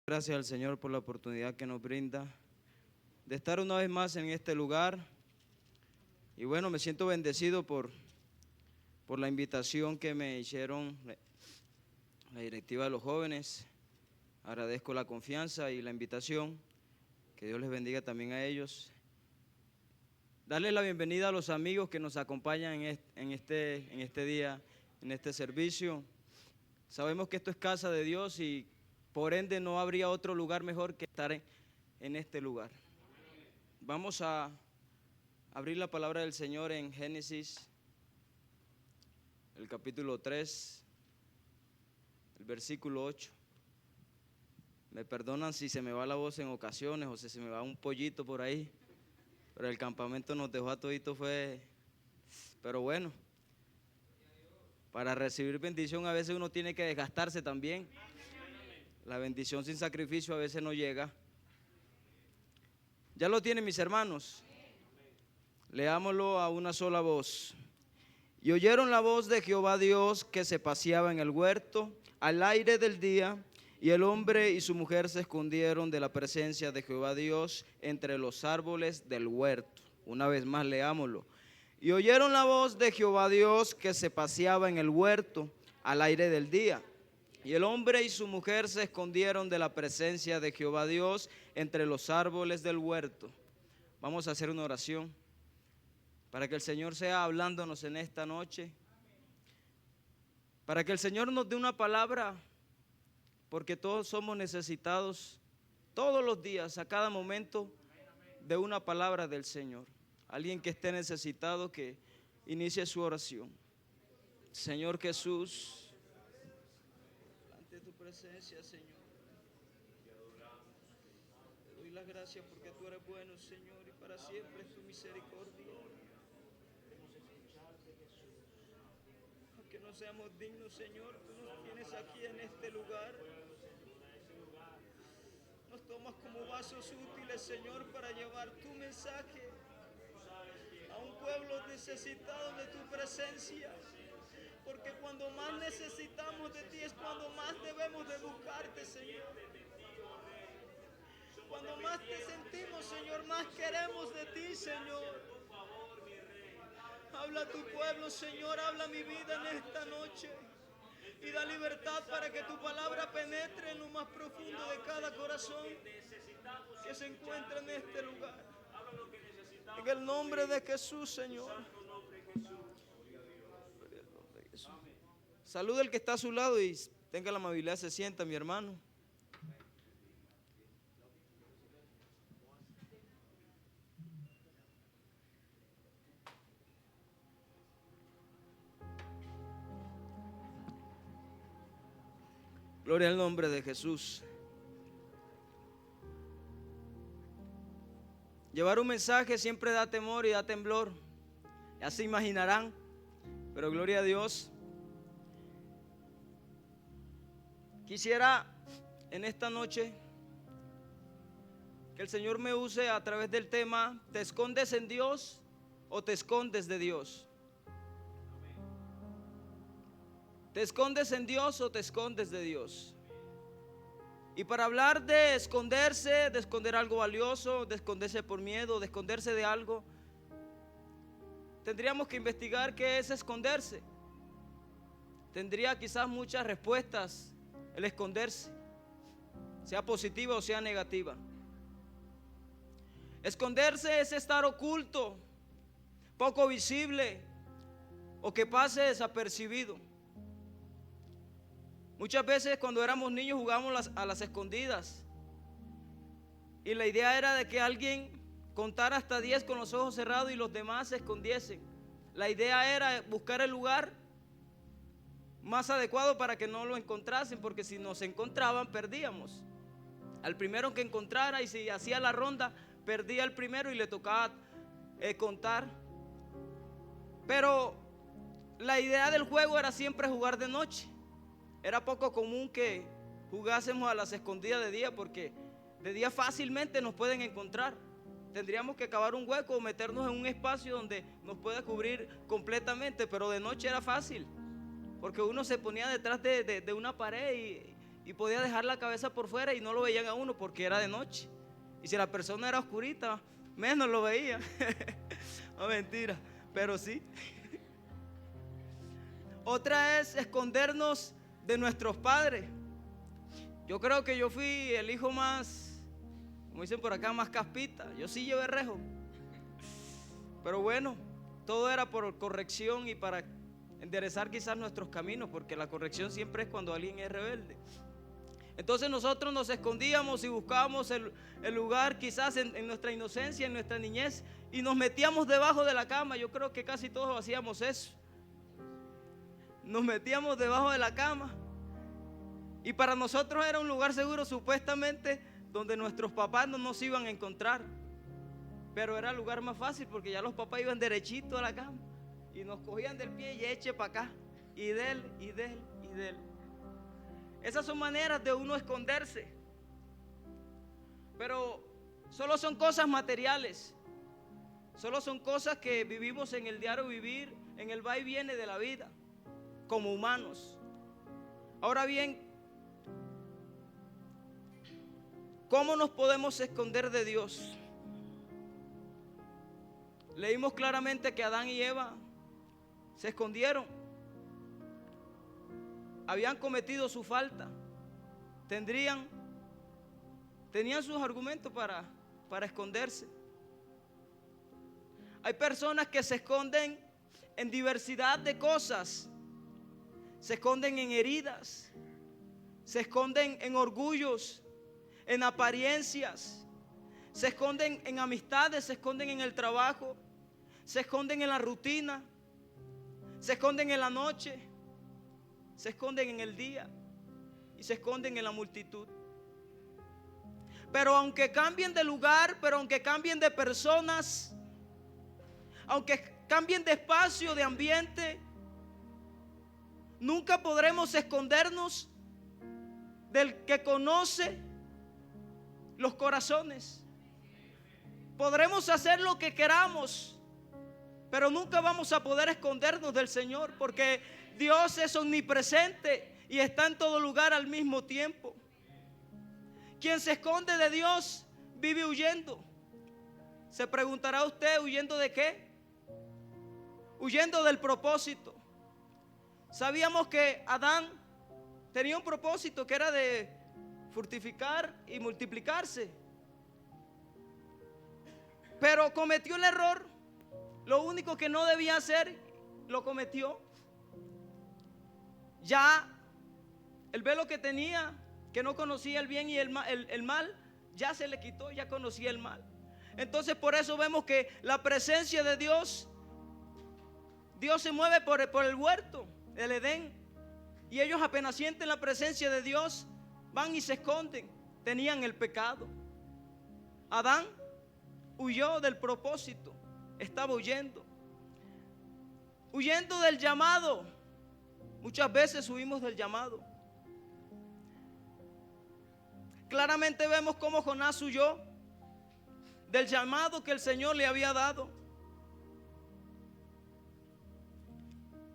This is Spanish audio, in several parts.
Gracias al Señor por la oportunidad que nos brinda de estar una vez más en este lugar. Y bueno, me siento bendecido por la invitación que me hicieron la directiva de los jóvenes. Agradezco la confianza y la invitación. Que Dios les bendiga también a ellos. Darles la bienvenida a los amigos que nos acompañan en este día, en este servicio. Sabemos que esto es casa de Dios y por ende no habría otro lugar mejor que estar en este lugar. Vamos a abrir la palabra del Señor en Génesis, el capítulo 3, el versículo 8. Me perdonan si se me va la voz en ocasiones o si se me va un pollito por ahí, pero el campamento nos dejó a toditos pero bueno, para recibir bendición a veces uno tiene que desgastarse también. La bendición sin sacrificio a veces no llega. Ya lo tienen mis hermanos. Leámoslo a una sola voz. Y oyeron la voz de Jehová Dios que se paseaba en el huerto al aire del día, y el hombre y su mujer se escondieron de la presencia de Jehová Dios entre los árboles del huerto. Una vez más leámoslo. Y oyeron la voz de Jehová Dios que se paseaba en el huerto al aire del día, y el hombre y su mujer se escondieron de la presencia de Jehová Dios entre los árboles del huerto. Vamos a hacer una oración para que el Señor sea hablándonos en esta noche, para que el Señor nos dé una palabra, porque todos somos necesitados todos los días, a cada momento, de una palabra del Señor. Alguien que esté necesitado, que inicie su oración. Señor Jesús, ante tu presencia, Señor, te doy las gracias porque tú eres bueno, Señor, y para siempre es tu misericordia. Aunque no seamos dignos, Señor, tú nos tienes aquí en este lugar. Nos tomas como vasos útiles, Señor, para llevar tu mensaje a un pueblo necesitado de tu presencia. Porque cuando más necesitamos de ti es cuando más debemos de buscarte, Señor. Cuando más te sentimos, Señor, más queremos de ti, Señor. Habla a tu pueblo, Señor, habla mi vida en esta noche. Y da libertad para que tu palabra penetre en lo más profundo de cada corazón que se encuentra en este lugar. En el nombre de Jesús, Señor. Saluda al que está a su lado y tenga la amabilidad, se sienta, mi hermano. Gloria al nombre de Jesús. Llevar un mensaje siempre da temor y da temblor. Ya se imaginarán, pero gloria a Dios. Quisiera en esta noche que el Señor me use a través del tema: ¿te escondes en Dios o te escondes de Dios? ¿Te escondes en Dios o te escondes de Dios? Y para hablar de esconder algo valioso, de esconderse por miedo, de esconderse de algo, tendríamos que investigar qué es esconderse. Tendría quizás muchas respuestas el esconderse, sea positiva o sea negativa. Esconderse es estar oculto, poco visible o que pase desapercibido. Muchas veces cuando éramos niños jugábamos a las escondidas, y la idea era de que alguien contara hasta 10 con los ojos cerrados y los demás se escondiesen. La idea era buscar el lugar más adecuado para que no lo encontrasen, porque si nos encontraban perdíamos. Al primero que encontrara, y si hacía la ronda, perdía el primero y le tocaba contar. Pero la idea del juego era siempre jugar de noche. Era poco común que jugásemos a las escondidas de día, porque de día fácilmente nos pueden encontrar. Tendríamos que cavar un hueco o meternos en un espacio donde nos pueda cubrir completamente, pero de noche era fácil, porque uno se ponía detrás de una pared y podía dejar la cabeza por fuera y no lo veían a uno porque era de noche. Y si la persona era oscurita, menos lo veían. No, mentira, pero sí. Otra es escondernos de nuestros padres. Yo creo que yo fui el hijo más, como dicen por acá, más caspita. Yo sí llevé rejo. Pero bueno, todo era por corrección y para enderezar quizás nuestros caminos, porque la corrección siempre es cuando alguien es rebelde. Entonces nosotros nos escondíamos y buscábamos el lugar quizás en nuestra inocencia, en nuestra niñez, y nos metíamos debajo de la cama. Yo creo que casi todos hacíamos eso. Nos metíamos debajo de la cama y para nosotros era un lugar seguro supuestamente donde nuestros papás no nos iban a encontrar, pero era el lugar más fácil porque ya los papás iban derechito a la cama y nos cogían del pie y eche para acá y de él, y de él, y de él. Esas son maneras de uno esconderse, pero solo son cosas materiales, solo son cosas que vivimos en el diario vivir, en el va y viene de la vida como humanos. Ahora bien, ¿cómo nos podemos esconder de Dios? Leímos claramente que Adán y Eva se escondieron. Habían cometido su falta. Tenían sus argumentos para esconderse. Hay personas que se esconden en diversidad de cosas. Se esconden en heridas. Se esconden en orgullos, en apariencias, se esconden en amistades, se esconden en el trabajo, se esconden en la rutina, se esconden en la noche, se esconden en el día y se esconden en la multitud. Pero aunque cambien de lugar, pero aunque cambien de personas, aunque cambien de espacio, de ambiente, nunca podremos escondernos del que conoce los corazones. Podremos hacer lo que queramos, pero nunca vamos a poder escondernos del Señor, porque Dios es omnipresente y está en todo lugar al mismo tiempo. Quien se esconde de Dios vive huyendo. Se preguntará usted, ¿huyendo de qué? Huyendo del propósito. Sabíamos que Adán tenía un propósito que era de fructificar y multiplicarse, pero cometió el error. Lo único que no debía hacer, lo cometió. Ya el velo que tenía, que no conocía el bien y el mal, ya se le quitó, ya conocía el mal. Entonces por eso vemos que la presencia de Dios se mueve por el huerto del Edén, y ellos apenas sienten la presencia de Dios, van y se esconden. Tenían el pecado. Adán huyó del propósito, estaba huyendo del llamado. Muchas veces huimos del llamado. Claramente vemos cómo Jonás huyó del llamado que el Señor le había dado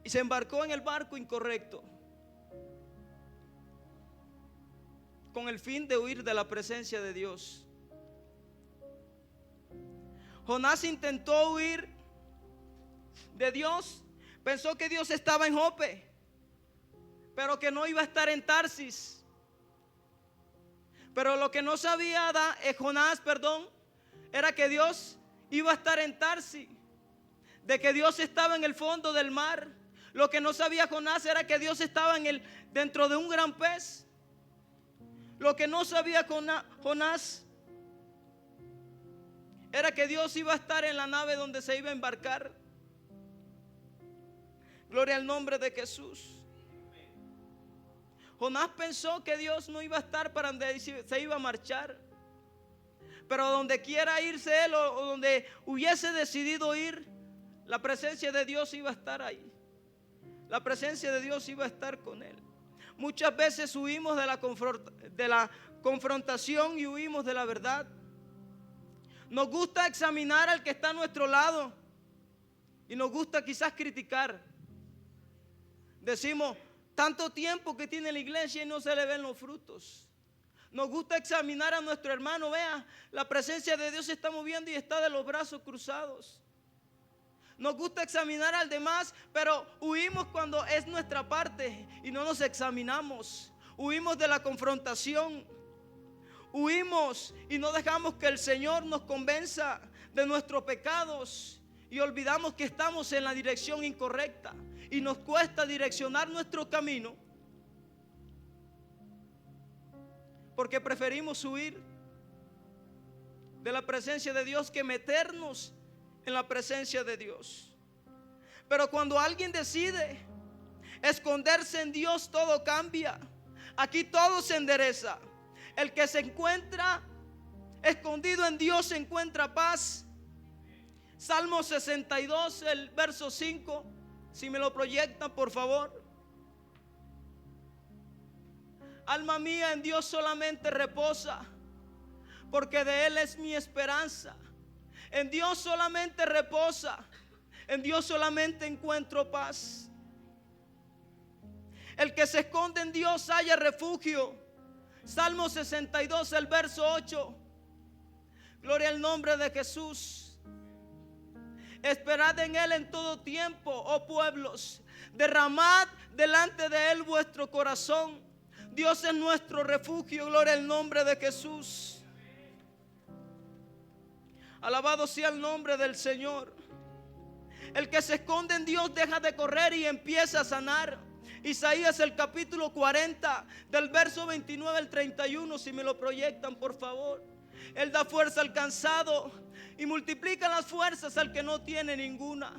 y se embarcó en el barco incorrecto, con el fin de huir de la presencia de Dios. Jonás intentó huir de Dios, pensó que Dios estaba en Jope, pero que no iba a estar en Tarsis. Pero lo que no sabía Jonás, era que Dios iba a estar en Tarsis, de que Dios estaba en el fondo del mar. Lo que no sabía Jonás era que Dios estaba dentro de un gran pez. Lo que no sabía Jonás era que Dios iba a estar en la nave donde se iba a embarcar. Gloria al nombre de Jesús. Jonás pensó que Dios no iba a estar para donde se iba a marchar, pero donde quiera irse él o donde hubiese decidido ir, la presencia de Dios iba a estar ahí. La presencia de Dios iba a estar con él. Muchas veces huimos de la confrontación y huimos de la verdad. Nos gusta examinar al que está a nuestro lado y nos gusta quizás criticar. Decimos, Tanto tiempo que tiene la iglesia y no se le ven los frutos. Nos gusta examinar a nuestro hermano. Vea, la presencia de Dios se está moviendo y está de los brazos cruzados. Nos gusta examinar al demás, pero huimos cuando es nuestra parte y no nos examinamos. Huimos de la confrontación. Huimos y no dejamos que el Señor nos convenza de nuestros pecados. Y olvidamos que estamos en la dirección incorrecta. Y nos cuesta direccionar nuestro camino. Porque preferimos huir de la presencia de Dios que meternos en la presencia de Dios. Pero cuando alguien decide esconderse en Dios, todo cambia. Aquí todo se endereza. El que se encuentra escondido en Dios encuentra paz. Salmo 62, el verso 5. Si me lo proyectan, por favor. Alma mía, en Dios solamente reposa, porque de Él es mi esperanza. En Dios solamente reposa, en Dios solamente encuentro paz. El que se esconde en Dios halla refugio. Salmo 62, el verso 8. Gloria al nombre de Jesús. Esperad en Él en todo tiempo, oh pueblos. Derramad delante de Él vuestro corazón. Dios es nuestro refugio. Gloria al nombre de Jesús. Alabado sea el nombre del Señor. El que se esconde en Dios deja de correr y empieza a sanar. Isaías el capítulo 40 del verso 29 al 31, si me lo proyectan, por favor. Él da fuerza al cansado y multiplica las fuerzas al que no tiene ninguna.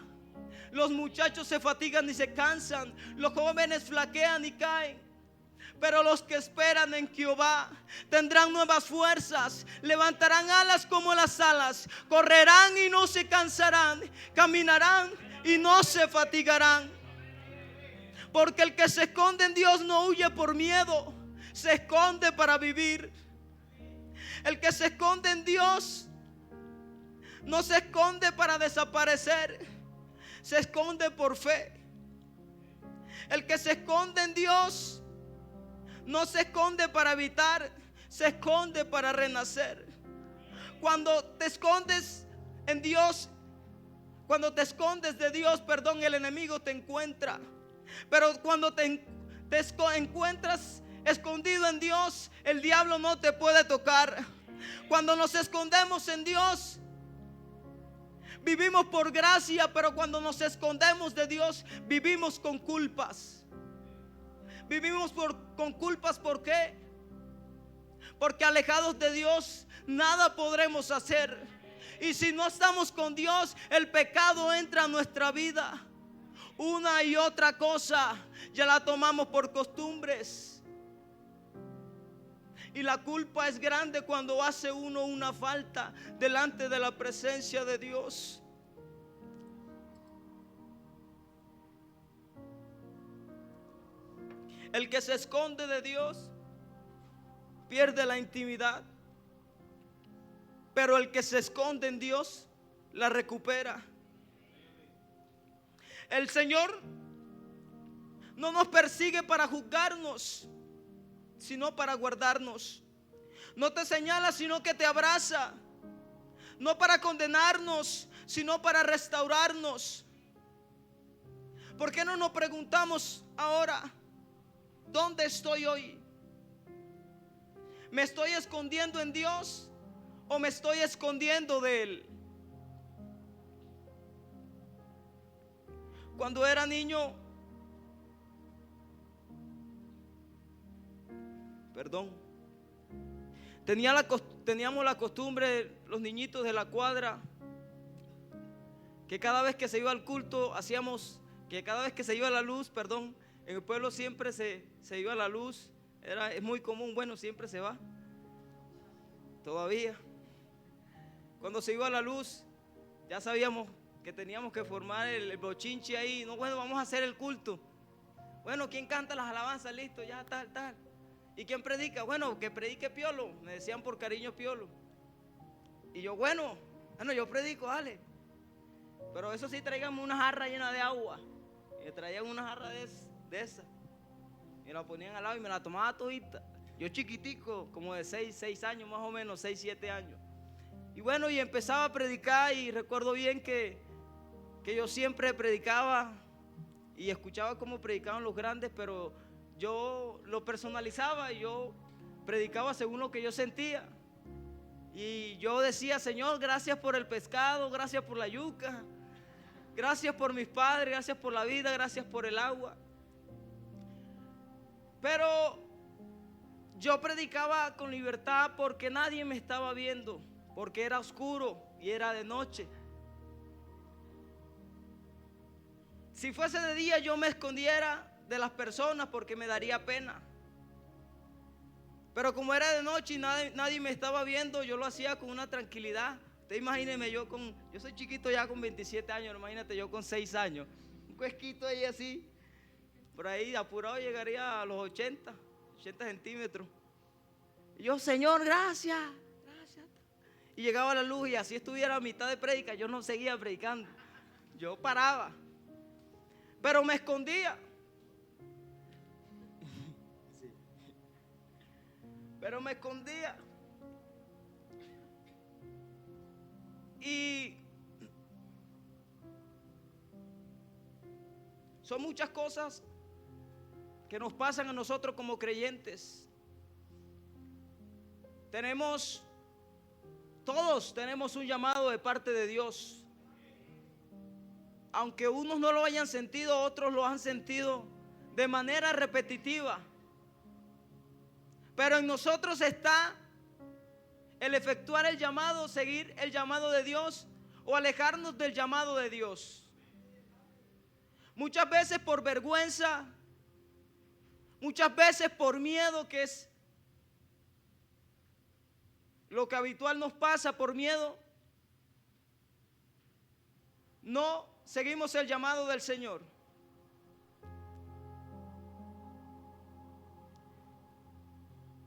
Los muchachos se fatigan y se cansan, los jóvenes flaquean y caen. Pero los que esperan en Jehová tendrán nuevas fuerzas, levantarán alas como las alas, correrán y no se cansarán, caminarán y no se fatigarán. Porque el que se esconde en Dios no huye por miedo, se esconde para vivir. El que se esconde en Dios no se esconde para desaparecer, se esconde por fe. El que se esconde en Dios no se esconde para evitar, se esconde para renacer. Cuando te escondes en Dios, cuando te escondes de Dios, perdón, el enemigo te encuentra. Pero cuando te encuentras escondido en Dios, el diablo no te puede tocar. Cuando nos escondemos en Dios, vivimos por gracia, pero cuando nos escondemos de Dios, vivimos con culpas. Vivimos con culpas, ¿por qué? Porque alejados de Dios nada podremos hacer. Y si no estamos con Dios, el pecado entra a nuestra vida. Una y otra cosa ya la tomamos por costumbres. Y la culpa es grande cuando hace uno una falta delante de la presencia de Dios. El que se esconde de Dios pierde la intimidad, pero el que se esconde en Dios la recupera. El Señor no nos persigue para juzgarnos, sino para guardarnos. No te señala, sino que te abraza. No para condenarnos, sino para restaurarnos. ¿Por qué no nos preguntamos ahora, ¿dónde estoy hoy? ¿Me estoy escondiendo en Dios o me estoy escondiendo de Él? Cuando era niño, teníamos la costumbre, los niñitos de la cuadra, que cada vez que se iba al culto, que cada vez que se iba la luz, en el pueblo siempre se iba la luz. Es muy común, bueno, siempre se va. Todavía. Cuando se iba la luz, ya sabíamos que teníamos que formar el bochinche ahí. No, bueno, vamos a hacer el culto. Bueno, ¿quién canta las alabanzas? Listo, ya, tal. ¿Y quién predica? Bueno, que predique Piolo. Me decían por cariño Piolo. Y yo, bueno, yo predico, dale. Pero eso sí, tráigame una jarra llena de agua. Y me traían una jarra de esa. Me la ponían al lado y me la tomaba todita. Yo chiquitico, como de 6 años más o menos, 6, 7 años. Y bueno, y empezaba a predicar y recuerdo bien que yo siempre predicaba y escuchaba cómo predicaban los grandes, pero yo lo personalizaba y yo predicaba según lo que yo sentía. Y yo decía: Señor, gracias por el pescado, gracias por la yuca, gracias por mis padres, gracias por la vida, gracias por el agua. Pero yo predicaba con libertad porque nadie me estaba viendo, porque era oscuro y era de noche. Si fuese de día, yo me escondiera de las personas porque me daría pena. Pero como era de noche y nadie me estaba viendo, yo lo hacía con una tranquilidad. Usted imagíneme, yo soy chiquito ya con 27 años, imagínate yo con 6 años. Un cuesquito ahí así, por ahí apurado llegaría a los 80 centímetros. Y yo: Señor, gracias. Y llegaba la luz y así estuviera a mitad de prédica, yo no seguía predicando. Yo paraba, pero me escondía. Pero me escondía. Y son muchas cosas que nos pasan a nosotros como creyentes. Todos tenemos un llamado de parte de Dios. Aunque unos no lo hayan sentido, otros lo han sentido de manera repetitiva. Pero en nosotros está el efectuar el llamado, seguir el llamado de Dios o alejarnos del llamado de Dios. Muchas veces por vergüenza, muchas veces por miedo, que es lo que habitual nos pasa, por miedo, no seguimos el llamado del Señor.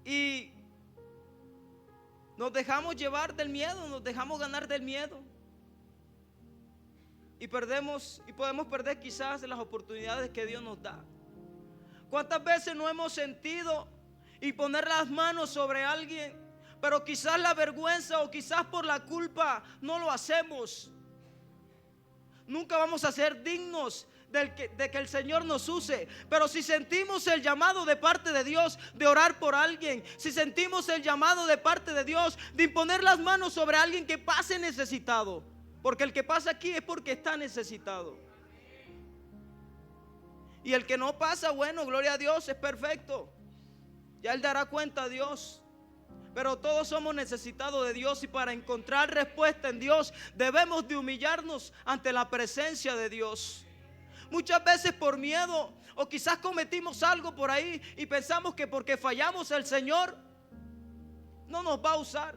Y nos dejamos llevar del miedo, nos dejamos ganar del miedo. Y podemos perder quizás las oportunidades que Dios nos da. ¿Cuántas veces no hemos sentido y poner las manos sobre alguien, pero quizás la vergüenza o quizás por la culpa no lo hacemos? Nunca vamos a ser dignos de que el Señor nos use. Pero si sentimos el llamado de parte de Dios de orar por alguien, si sentimos el llamado de parte de Dios de imponer las manos sobre alguien que pase necesitado, porque el que pasa aquí es porque está necesitado. Y el que no pasa, bueno, gloria a Dios, es perfecto. Ya Él dará cuenta a Dios. Pero todos somos necesitados de Dios, y para encontrar respuesta en Dios debemos de humillarnos ante la presencia de Dios. Muchas veces por miedo, o quizás cometimos algo por ahí y pensamos que porque fallamos el Señor no nos va a usar.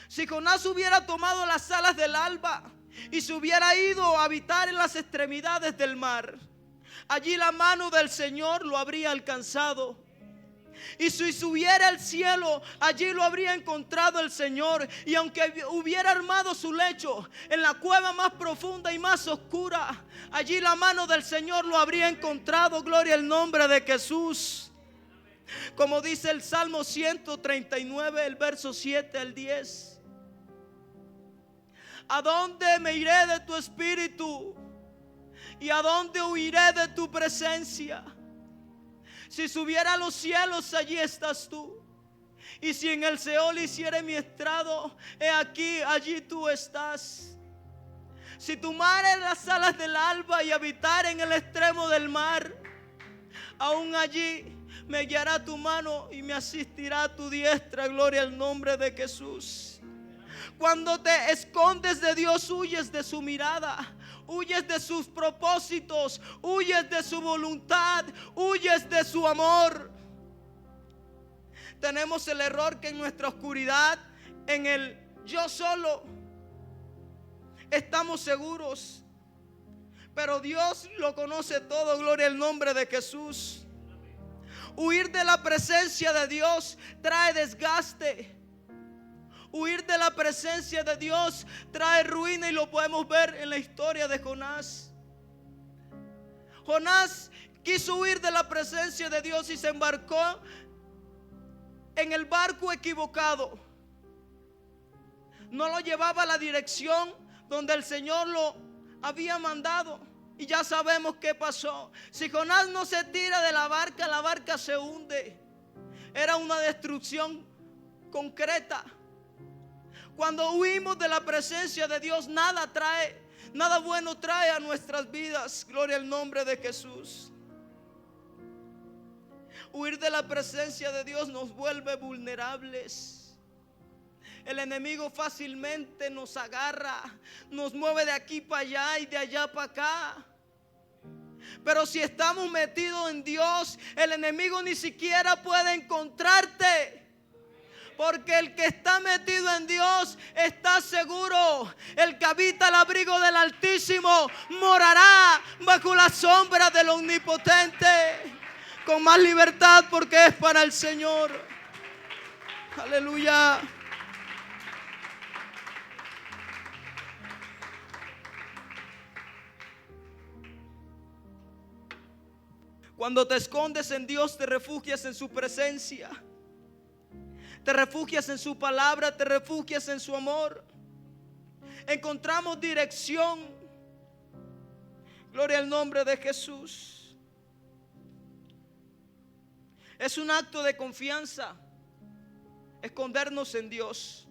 Si Jonás hubiera tomado las alas del alba y se hubiera ido a habitar en las extremidades del mar, allí la mano del Señor lo habría alcanzado. Y si subiera al cielo, allí lo habría encontrado el Señor. Y aunque hubiera armado su lecho en la cueva más profunda y más oscura, allí la mano del Señor lo habría encontrado. Gloria al nombre de Jesús. Como dice el Salmo 139, el verso 7 al 10. ¿A dónde me iré de tu espíritu? ¿Y a dónde huiré de tu presencia? Si subiera a los cielos, allí estás tú. Y si en el Seol hiciere mi estrado, he aquí, allí tú estás. Si tomare en las alas del alba y habitar en el extremo del mar, aún allí me guiará tu mano y me asistirá tu diestra. Gloria al nombre de Jesús. Cuando te escondes de Dios, huyes de su mirada, huyes de sus propósitos, huyes de su voluntad, huyes de su amor. Tenemos el error que en nuestra oscuridad, en el yo solo, estamos seguros, pero Dios lo conoce todo. Gloria al nombre de Jesús. Huir de la presencia de Dios trae desgaste. Huir de la presencia de Dios trae ruina, y lo podemos ver en la historia de Jonás. Jonás quiso huir de la presencia de Dios y se embarcó en el barco equivocado. No lo llevaba a la dirección donde el Señor lo había mandado. Y ya sabemos qué pasó. Si Jonás no se tira de la barca se hunde. Era una destrucción concreta. Cuando huimos de la presencia de Dios, nada bueno trae a nuestras vidas. Gloria al nombre de Jesús. Huir de la presencia de Dios nos vuelve vulnerables. El enemigo fácilmente nos agarra, nos mueve de aquí para allá y de allá para acá. Pero si estamos metidos en Dios, el enemigo ni siquiera puede encontrarte. Porque el que está metido en Dios está seguro. El que habita al abrigo del Altísimo morará bajo la sombra del Omnipotente, con más libertad, porque es para el Señor. Aleluya. Cuando te escondes en Dios, te refugias en su presencia. Te refugias en su palabra, te refugias en su amor. Encontramos dirección. Gloria al nombre de Jesús. Es un acto de confianza escondernos en Dios.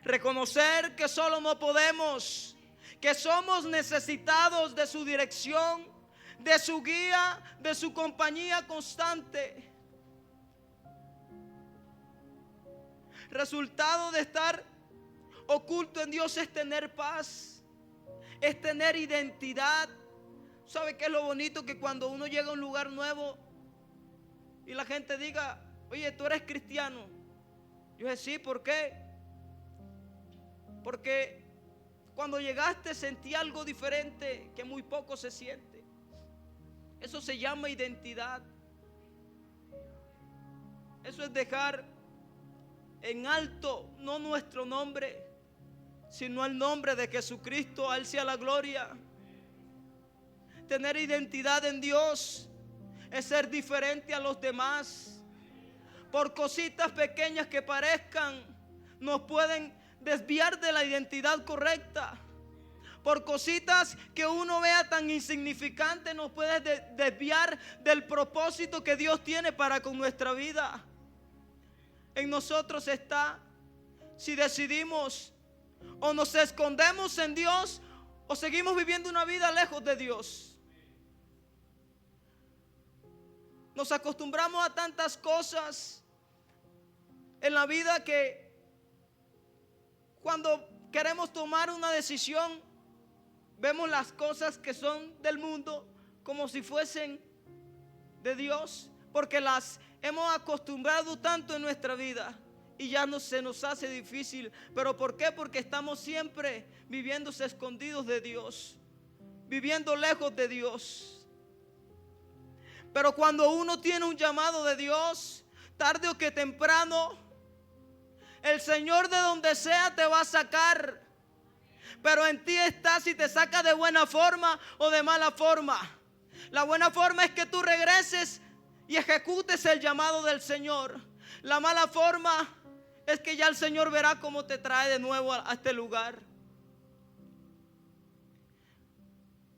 Reconocer que solo no podemos, que somos necesitados de su dirección, de su guía, de su compañía constante. Resultado de estar oculto en Dios es tener paz, es tener identidad. ¿Sabe qué es lo bonito? Que cuando uno llega a un lugar nuevo y la gente diga: oye, ¿tú eres cristiano? Yo dije: sí. ¿Por qué? Porque cuando llegaste sentí algo diferente que muy poco se siente. Eso se llama identidad. Eso es dejar en alto no nuestro nombre, sino el nombre de Jesucristo. A Él sea la gloria. Tener identidad en Dios es ser diferente a los demás. Por cositas pequeñas que parezcan, nos pueden desviar de la identidad correcta. Por cositas que uno vea tan insignificantes, nos puede desviar del propósito que Dios tiene para con nuestra vida. En nosotros está si decidimos o nos escondemos en Dios o seguimos viviendo una vida lejos de Dios. Nos acostumbramos a tantas cosas en la vida que cuando queremos tomar una decisión, vemos las cosas que son del mundo como si fuesen de Dios, porque las hemos acostumbrado tanto en nuestra vida y ya no se nos hace difícil. ¿Pero por qué? Porque estamos siempre viviéndose escondidos de Dios, viviendo lejos de Dios. Pero cuando uno tiene un llamado de Dios, tarde o que temprano, el Señor de donde sea te va a sacar. Pero en ti está si te saca de buena forma o de mala forma. La buena forma es que tú regreses y ejecutes el llamado del Señor. La mala forma es que ya el Señor verá cómo te trae de nuevo a este lugar.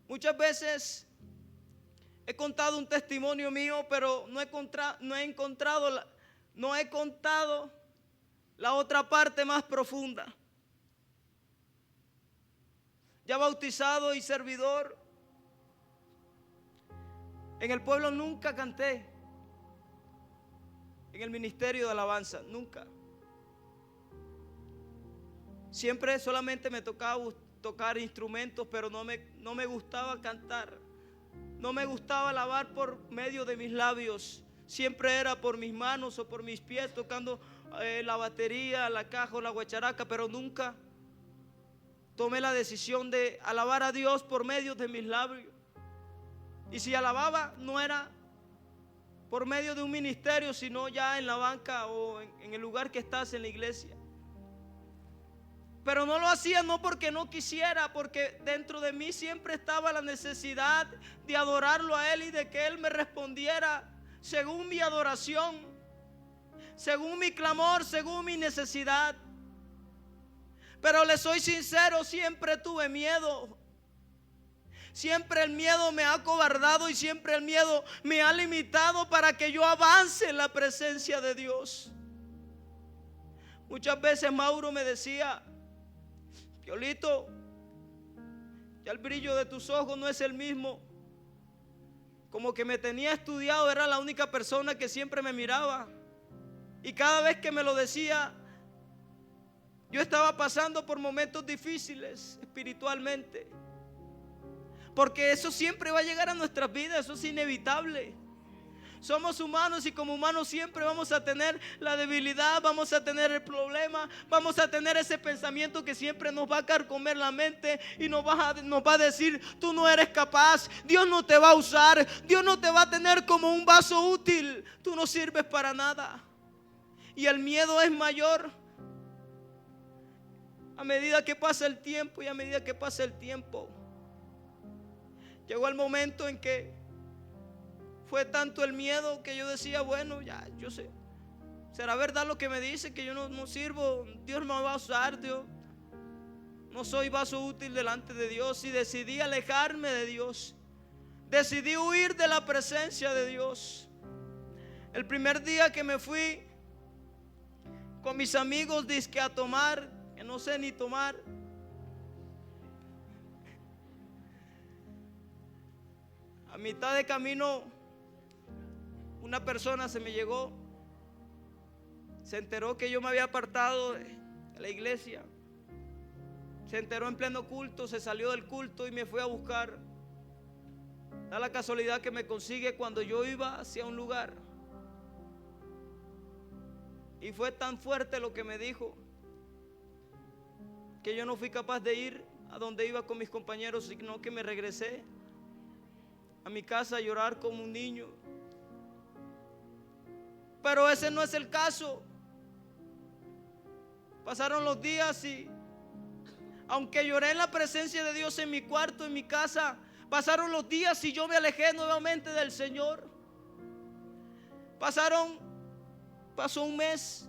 Muchas veces he contado un testimonio mío, pero no he contado la otra parte más profunda. Ya bautizado y servidor, en el pueblo nunca canté. En el ministerio de alabanza, nunca. Siempre solamente me tocaba tocar instrumentos, pero no me gustaba cantar. No me gustaba alabar por medio de mis labios. Siempre era por mis manos o por mis pies tocando la batería, la caja o la guacharaca, pero nunca tomé la decisión de alabar a Dios por medio de mis labios. Y si alababa, no era por medio de un ministerio, sino ya en la banca o en el lugar que estás en la iglesia. Pero no lo hacía no porque no quisiera, porque dentro de mí siempre estaba la necesidad de adorarlo a Él y de que Él me respondiera según mi adoración, según mi clamor, según mi necesidad. Pero le soy sincero, siempre tuve miedo. Siempre el miedo me ha acobardado y siempre el miedo me ha limitado para que yo avance en la presencia de Dios. Muchas veces Mauro me decía: Piolito, ya el brillo de tus ojos no es el mismo. Como que me tenía estudiado, era la única persona que siempre me miraba. Y cada vez que me lo decía, yo estaba pasando por momentos difíciles espiritualmente. Porque eso siempre va a llegar a nuestras vidas, eso es inevitable. Somos humanos y como humanos siempre vamos a tener la debilidad, vamos a tener el problema, vamos a tener ese pensamiento que siempre nos va a carcomer la mente y nos va a decir: tú no eres capaz, Dios no te va a usar, Dios no te va a tener como un vaso útil, tú no sirves para nada. Y el miedo es mayor a medida que pasa el tiempo y a medida que pasa el tiempo. Llegó el momento en que fue tanto el miedo que yo decía: bueno, ya, yo sé, será verdad lo que me dice, que yo no sirvo, Dios me va a usar, Dios, no soy vaso útil delante de Dios. Y decidí alejarme de Dios, decidí huir de la presencia de Dios. El primer día que me fui con mis amigos dizque a tomar, que no sé ni tomar, a mitad de camino una persona se me llegó, se enteró que yo me había apartado de la iglesia, se enteró en pleno culto, se salió del culto y me fue a buscar. Da la casualidad que me consigue cuando yo iba hacia un lugar. Y fue tan fuerte lo que me dijo que yo no fui capaz de ir a donde iba con mis compañeros, sino que me regresé a mi casa a llorar como un niño. Pero ese no es el caso. Pasaron los días y aunque lloré en la presencia de Dios en mi cuarto, en mi casa, pasaron los días y yo me alejé nuevamente del Señor. Pasó un mes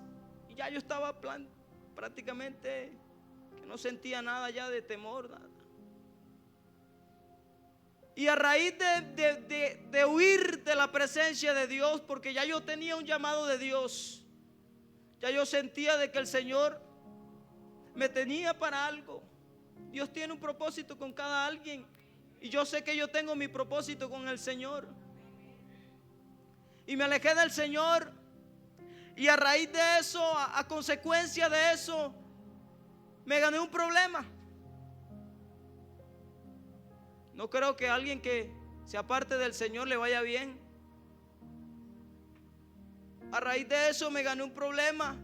y ya yo estaba prácticamente que no sentía nada ya de temor, nada. Y a raíz de huir de la presencia de Dios, porque ya yo tenía un llamado de Dios, ya yo sentía de que el Señor me tenía para algo. Dios tiene un propósito con cada alguien y yo sé que yo tengo mi propósito con el Señor. Y me alejé del Señor y a raíz de eso, a consecuencia de eso, me gané un problema. No creo que a alguien que se aparte del Señor le vaya bien. A raíz de eso me gané un problema.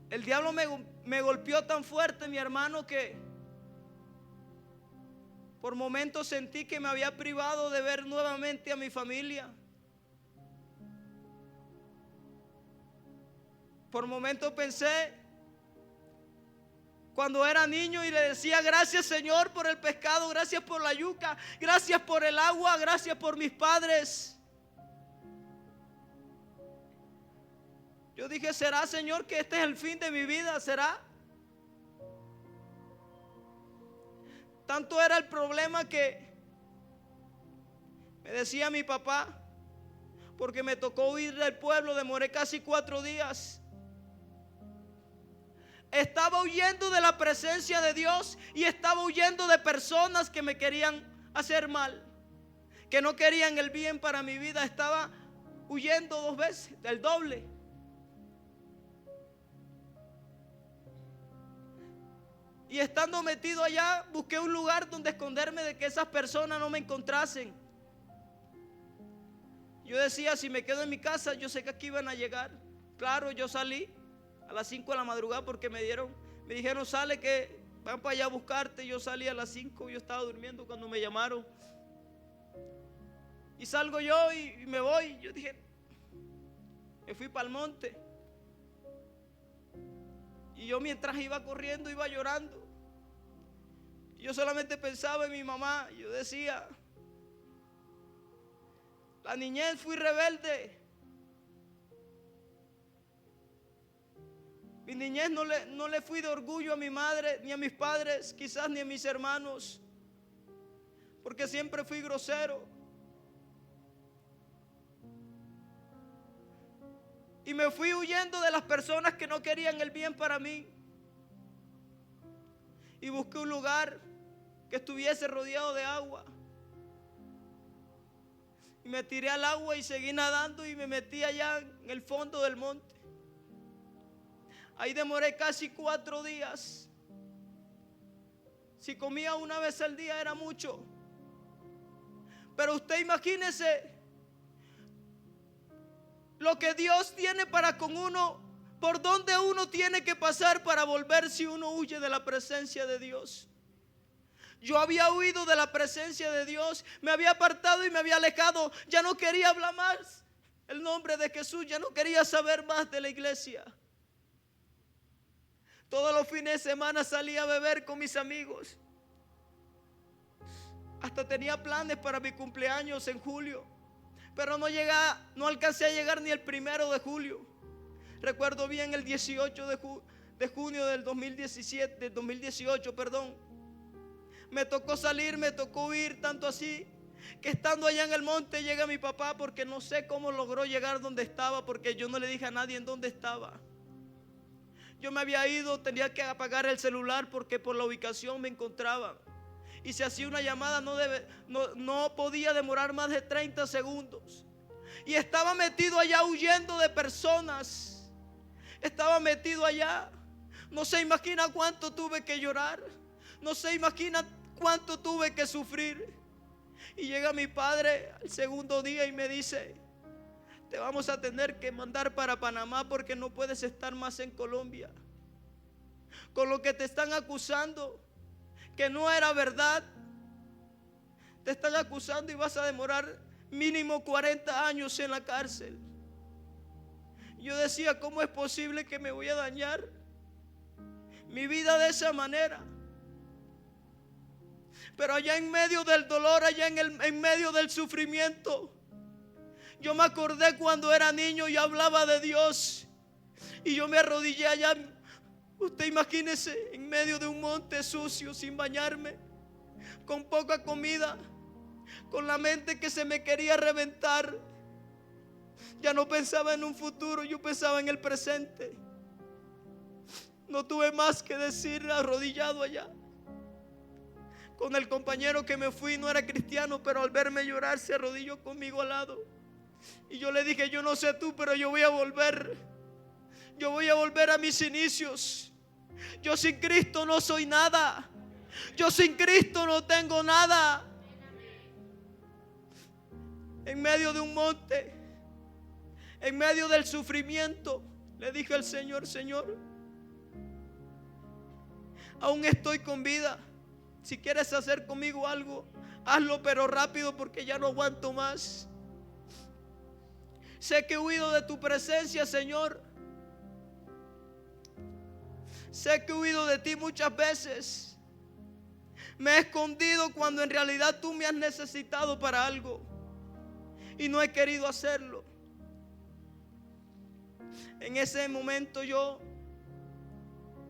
El diablo me golpeó tan fuerte, mi hermano, que por momentos sentí que me había privado de ver nuevamente a mi familia. Por momentos pensé cuando era niño y le decía: gracias, Señor, por el pescado, gracias por la yuca, gracias por el agua, gracias por mis padres. Yo dije: ¿será, Señor, que este es el fin de mi vida? ¿Será? Tanto era el problema que me decía mi papá, porque me tocó huir del pueblo, demoré casi 4 días. Estaba huyendo de la presencia de Dios y estaba huyendo de personas que me querían hacer mal, que no querían el bien para mi vida. Estaba huyendo 2 veces, del doble. Y estando metido allá, busqué un lugar donde esconderme de que esas personas no me encontrasen. Yo decía: si me quedo en mi casa, yo sé que aquí iban a llegar. Claro, yo salí a las 5 de la madrugada porque me dijeron: sale que van para allá a buscarte. Yo salí a las 5, yo estaba durmiendo cuando me llamaron. Y salgo yo y me voy. Yo dije, me fui para el monte. Y yo mientras iba corriendo iba llorando. Yo solamente pensaba en mi mamá. Yo decía, la niñez fui rebelde. Mi niñez no le fui de orgullo a mi madre, ni a mis padres, quizás ni a mis hermanos, porque siempre fui grosero. Y me fui huyendo de las personas que no querían el bien para mí. Y busqué un lugar que estuviese rodeado de agua. Y me tiré al agua y seguí nadando y me metí allá en el fondo del monte. Ahí demoré casi 4 días. Si comía una vez al día era mucho. Pero usted imagínese lo que Dios tiene para con uno, por donde uno tiene que pasar para volver si uno huye de la presencia de Dios. Yo había huido de la presencia de Dios, me había apartado y me había alejado. Ya no quería hablar más el nombre de Jesús, ya no quería saber más de la iglesia. Todos los fines de semana salía a beber con mis amigos. Hasta tenía planes para mi cumpleaños en julio, pero no alcancé a llegar ni el 1 de julio. Recuerdo bien el 18 de junio del 2018, perdón. Me tocó salir, me tocó huir, tanto así que estando allá en el monte llega mi papá, porque no sé cómo logró llegar donde estaba, porque yo no le dije a nadie en dónde estaba. Yo me había ido, tenía que apagar el celular porque por la ubicación me encontraba. Y si hacía una llamada no podía demorar más de 30 segundos. Y estaba metido allá huyendo de personas. Estaba metido allá. No se imagina cuánto tuve que llorar. No se imagina cuánto tuve que sufrir. Y llega mi padre al segundo día y me dice: te vamos a tener que mandar para Panamá porque no puedes estar más en Colombia. Con lo que te están acusando, que no era verdad. Te están acusando y vas a demorar mínimo 40 años en la cárcel. Yo decía, ¿cómo es posible que me voy a dañar mi vida de esa manera? Pero allá en medio del dolor, allá en medio del sufrimiento, yo me acordé cuando era niño y hablaba de Dios. Y yo me arrodillé allá. Usted imagínese, en medio de un monte sucio, sin bañarme, con poca comida, con la mente que se me quería reventar. Ya no pensaba en un futuro, yo pensaba en el presente. No tuve más que decir arrodillado allá. Con el compañero que me fui, no era cristiano, pero al verme llorar se arrodilló conmigo al lado. Y yo le dije, yo no sé tú, pero yo voy a volver. Yo voy a volver a mis inicios. Yo sin Cristo no soy nada. Yo sin Cristo no tengo nada. En medio de un monte, en medio del sufrimiento, le dije al Señor: Señor, aún estoy con vida. Si quieres hacer conmigo algo, hazlo, pero rápido, porque ya no aguanto más. Sé que he huido de tu presencia, Señor. Sé que he huido de ti muchas veces. Me he escondido cuando en realidad tú me has necesitado para algo y no he querido hacerlo. En ese momento yo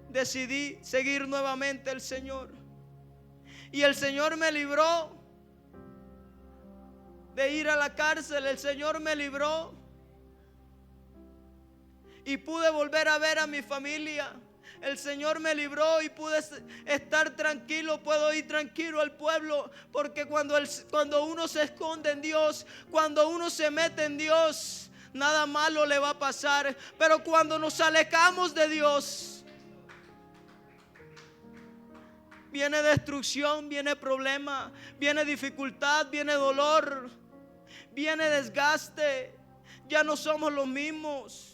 decidí seguir nuevamente al Señor. Y el Señor me libró de ir a la cárcel. El Señor me libró y pude volver a ver a mi familia. El Señor me libró y pude estar tranquilo. Puedo ir tranquilo al pueblo, porque cuando uno se esconde en Dios, cuando uno se mete en Dios, nada malo le va a pasar. Pero cuando nos alejamos de Dios, viene destrucción, viene problema, viene dificultad, viene dolor, viene desgaste. Ya no somos los mismos.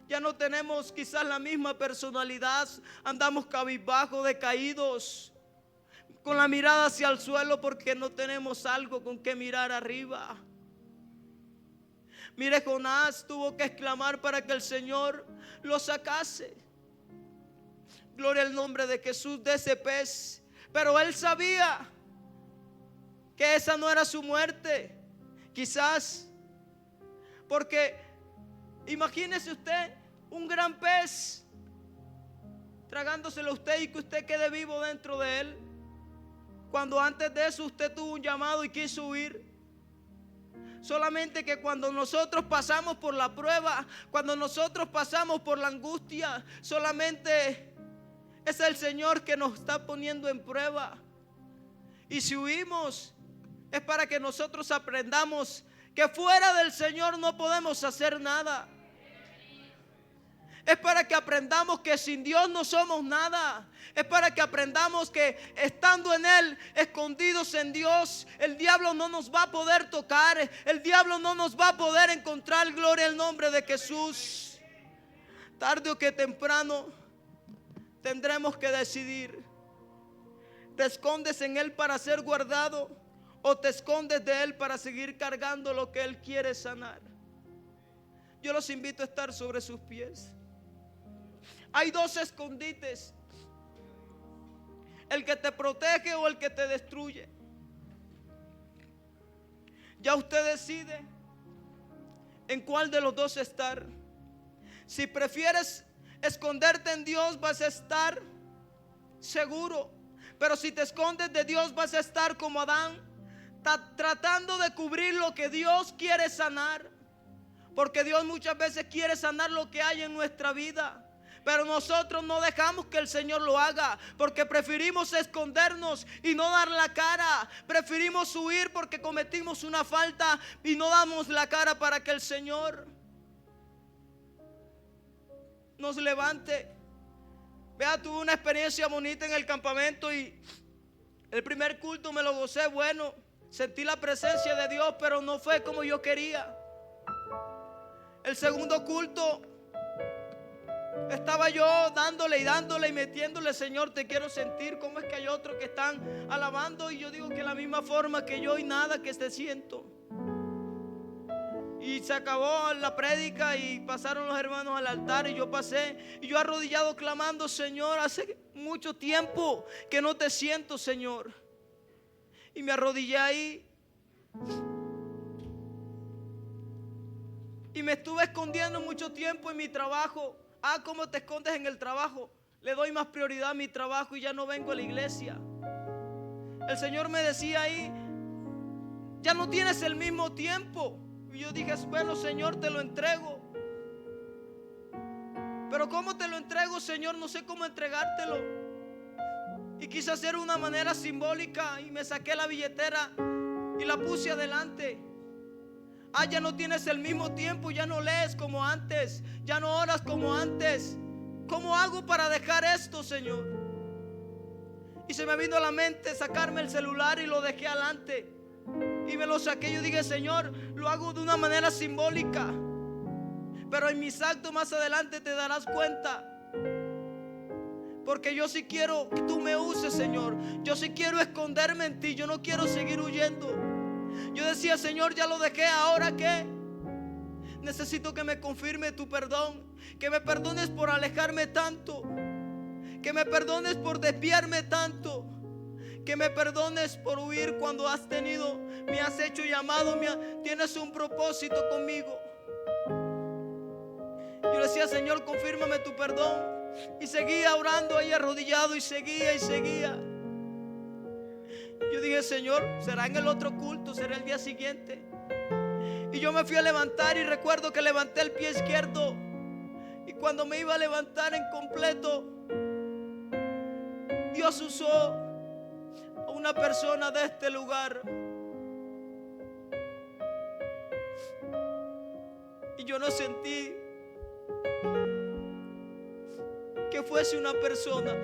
Ya no tenemos quizás la misma personalidad. Andamos cabizbajos, decaídos, con la mirada hacia el suelo, porque no tenemos algo con que mirar arriba. Mire, Jonás tuvo que exclamar para que el Señor lo sacase. gloria al nombre de Jesús, de ese pez. Pero él sabía que esa no era su muerte. Quizás porque imagínese usted un gran pez tragándoselo a usted y que usted quede vivo dentro de él, cuando antes de eso usted tuvo un llamado y quiso huir. Solamente que cuando nosotros pasamos por la prueba, cuando nosotros pasamos por la angustia, solamente es el Señor que nos está poniendo en prueba. Y si huimos, es para que nosotros aprendamos que fuera del Señor no podemos hacer nada. Es para que aprendamos que sin Dios no somos nada. Es para que aprendamos que estando en Él, escondidos en Dios, el diablo no nos va a poder tocar. El diablo no nos va a poder encontrar. Gloria al nombre de Jesús. Tarde o que temprano tendremos que decidir. ¿Te escondes en Él para ser guardado o te escondes de Él para seguir cargando lo que Él quiere sanar? Yo los invito a estar sobre sus pies. Hay dos escondites: el que te protege o el que te destruye. Ya usted decide en cuál de los dos estar. Si prefieres esconderte en Dios, vas a estar seguro. Pero si te escondes de Dios, vas a estar como Adán, tratando de cubrir lo que Dios quiere sanar. Porque Dios muchas veces quiere sanar lo que hay en nuestra vida, pero nosotros no dejamos que el Señor lo haga, porque preferimos escondernos y no dar la cara. Preferimos huir porque cometimos una falta y no damos la cara para que el Señor nos levante. Vea, tuve una experiencia bonita en el campamento y el primer culto me lo gocé. Bueno, sentí la presencia de Dios, pero no fue como yo quería. El segundo culto estaba yo dándole y metiéndole: Señor, te quiero sentir. ¿Cómo es que hay otros que están alabando? Y yo digo que la misma forma que yo y nada que te siento. Y se acabó la prédica y pasaron los hermanos al altar y yo pasé. Y yo arrodillado clamando: Señor, hace mucho tiempo que no te siento, Señor. Y me arrodillé ahí. Y me estuve escondiendo mucho tiempo en mi trabajo. ¿Cómo te escondes en el trabajo? Le doy más prioridad a mi trabajo y ya no vengo a la iglesia. El Señor me decía ahí: ya no tienes el mismo tiempo. Y yo dije: bueno, Señor, te lo entrego. Pero ¿cómo te lo entrego, Señor? No sé cómo entregártelo. Y quise hacer una manera simbólica y me saqué la billetera y la puse adelante. Ya no tienes el mismo tiempo, ya no lees como antes, ya no oras como antes. ¿Cómo hago para dejar esto, Señor? Y se me vino a la mente sacarme el celular y lo dejé adelante. Y me lo saqué. Yo dije: Señor, lo hago de una manera simbólica, pero en mis actos más adelante te darás cuenta. Porque yo sí quiero que tú me uses, Señor. Yo sí quiero esconderme en ti. Yo no quiero seguir huyendo. Yo decía: Señor, ya lo dejé, ¿ahora qué? Necesito que me confirme tu perdón. Que me perdones por alejarme tanto. Que me perdones por desviarme tanto. Que me perdones por huir cuando me has hecho llamado, tienes un propósito conmigo. Yo decía: Señor, confírmame tu perdón. Y seguía orando ahí arrodillado y seguía y seguía. Yo dije: Señor, será en el otro culto, será el día siguiente. Y yo me fui a levantar y recuerdo que levanté el pie izquierdo. Y cuando me iba a levantar en completo, Dios usó a una persona de este lugar. Y yo no sentí que fuese una persona.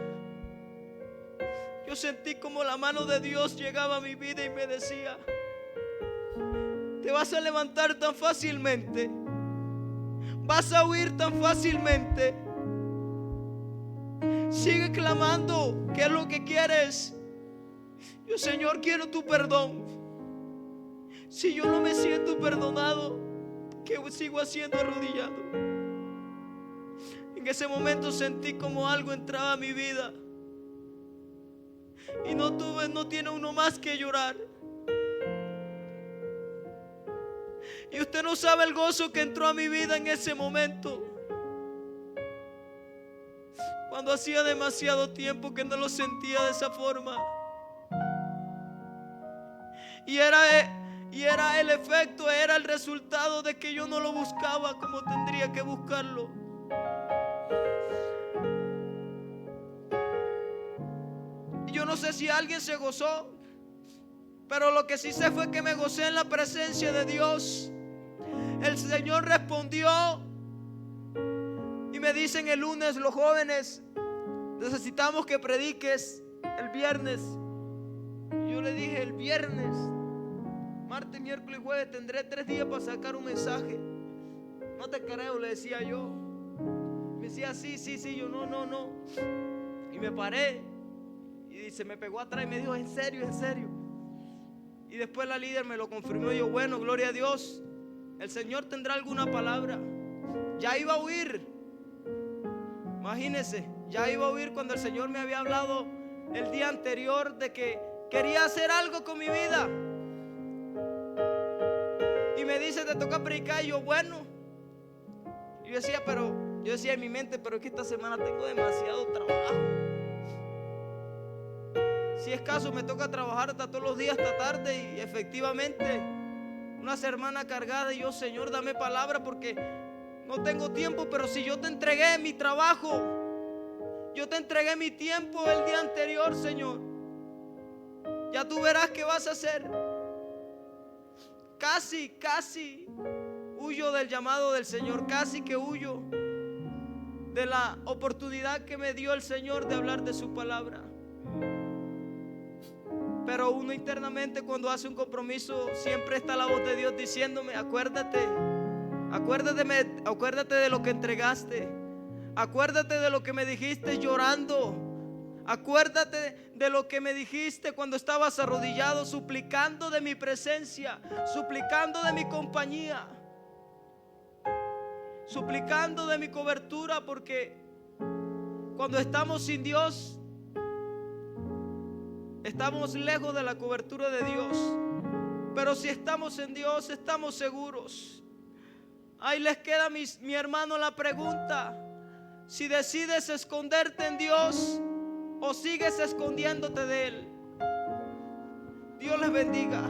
Yo sentí como la mano de Dios llegaba a mi vida y me decía: te vas a levantar tan fácilmente, vas a huir tan fácilmente. Sigue clamando. ¿Qué es lo que quieres? Yo: Señor, quiero tu perdón. Si yo no me siento perdonado, ¿qué sigo haciendo arrodillado? Y En ese momento sentí como algo entraba a mi vida. Y no tiene uno más que llorar. Y usted no sabe el gozo que entró a mi vida en ese momento. Cuando hacía demasiado tiempo que no lo sentía de esa forma. Y era el efecto, era el resultado de que yo no lo buscaba como tendría que buscarlo. Y yo no sé si alguien se gozó, pero lo que sí sé fue que me gocé en la presencia de Dios. El Señor respondió y me dicen el lunes: los jóvenes, necesitamos que prediques el viernes. Y yo le dije: el viernes, martes, miércoles y jueves tendré 3 días para sacar un mensaje. No te creo, le decía yo. Me decía: sí, yo no. Y me paré y se me pegó atrás y me dijo: en serio. Y después la líder me lo confirmó. Y yo: bueno, gloria a Dios, el Señor tendrá alguna palabra. Ya iba a huir. Imagínense, ya iba a huir cuando el Señor me había hablado el día anterior de que quería hacer algo con mi vida. Y me dice: te toca predicar. Y yo: bueno. Y yo decía en mi mente: pero es que esta semana tengo demasiado trabajo. Si es caso, me toca trabajar hasta todos los días, hasta tarde. Y efectivamente, una semana cargada. Y yo: Señor, dame palabra porque no tengo tiempo. Pero si yo te entregué mi trabajo, yo te entregué mi tiempo el día anterior, Señor, ya tú verás qué vas a hacer. Casi huyo del llamado del Señor. Casi que huyo de la oportunidad que me dio el Señor de hablar de su palabra. Pero uno internamente, cuando hace un compromiso, siempre está la voz de Dios diciéndome: acuérdate de lo que entregaste. Acuérdate de lo que me dijiste llorando. Acuérdate de lo que me dijiste cuando estabas arrodillado, suplicando de mi presencia, suplicando de mi compañía, suplicando de mi cobertura. Porque cuando estamos sin Dios, estamos lejos de la cobertura de Dios. Pero si estamos en Dios, estamos seguros. Ahí les queda, mi hermano, la pregunta: si decides esconderte en Dios o sigues escondiéndote de Él. Dios les bendiga.